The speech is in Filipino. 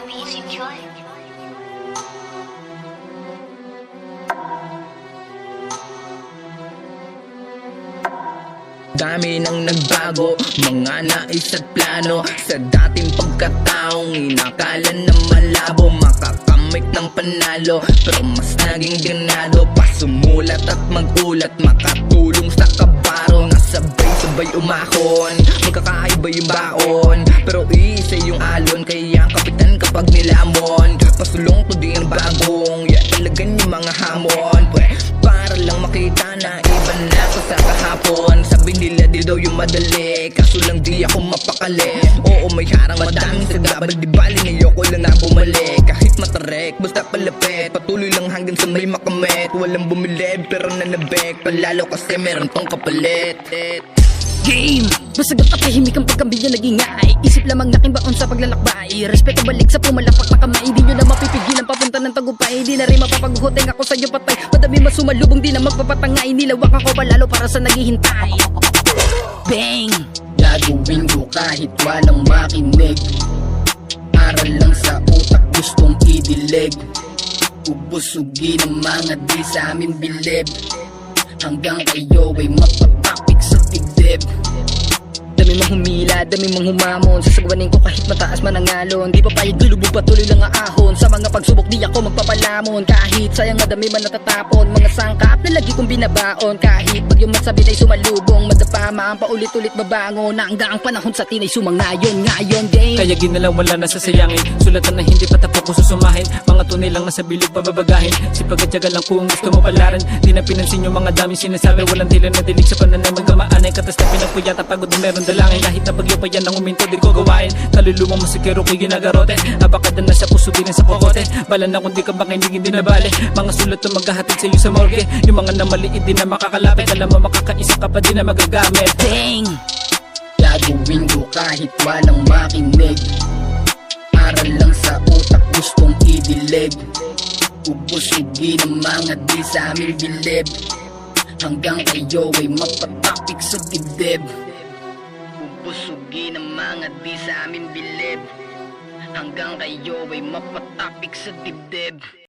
Music Joy. Dami nang nagbago, mga nais at plano. Sa dating pagkataong inakala na malabo, makakamit ng panalo, pero mas naging ganado pa sumulat at magulat, makatulong sa kabaro. Nasabay-sabay umahon, magkakaiba yung baon, pero isa yung alon. Kaya ang kapitan kapag nilamon, pasulong to di ang bagong, talagan yung mga hamon. Para lang makita na iba na ako sa kahapon. Sabi nila di daw yung madali, kaso lang di ako mapakali. Oo, may harang madaming sagabal, di bali ayoko lang na bumalik. Kahit matarek, basta palapit, patuloy lang hanggang sa may makamit. Walang bumilib, pero nanabek, palalo kasi meron tong kapalit. Game! Masagot at tahimik ang pagkambilya nag-ingay. Isip lamang naking baon sa paglalakbay. Respeto balik sa pumalapak na kamay. Di nyo na mapipigilan papunta ng tagumpay. Di na rin mapapaguhoteng ako sa iyo patay. Madami masumalubong, di na magpapatangay. Nilawak ako palalo para sa naghihintay. Bang! Gagawin ko kahit walang makinig. Aral lang sa utak, gustong idilig. Ubusugin ang mga di sa amin bilib, hanggang kayo ay mapapapik sa dibdib. Dami mong humila, dami mong humamon. Sasagwanin ko kahit mataas man ang alon. Di pa payag lulubog, patuloy lang aahon. Sa mga pagsubok di ako magpapalamon. Kahit sayang madami man natatapon, mga sangkap na lagi kong binabaon. Kahit bagyong masabi ay sumalubong, madapama ang paulit-ulit babangon. Hanggang ang panahon sa tinay sumangayon. Ngayon game, kaya ginalaw wala na sasayangin. Sulatan na hindi pa tapos ko susumahin. Mga tunay lang nasa bilog pababagahin. Sipag at tiyaga lang kung gusto mo palaran. Di na pinansin yung mga daming sinasabi. Walang tila na dilig sa pananay, magkamaanay. Katas na pinagpuyata, pagod na meron dalangin. Kahit na bagyo pa yan ang uminto, di ko gawain. Kalulumang masikero ko'y ginagarote. Abakada na sa puso, di rin sa kokote. Bala na kung di ka makinigin, di na bale. Mga sulat na maghahatid sa'yo sa morgue. Yung mga namaliit, di na makakalapit. Alam mo makakaisa ka pa, di na magagamit. bang! Gagawin ko kahit walang makinig. Aral lang sa utak, gustong idilig. Ubusugin ang mga di sa aming bilib, hanggang kayo ay mapatapik sa dibdib. Ubusugin ang mga di sa aming bilib, hanggang kayo ay mapatapik sa dibdib.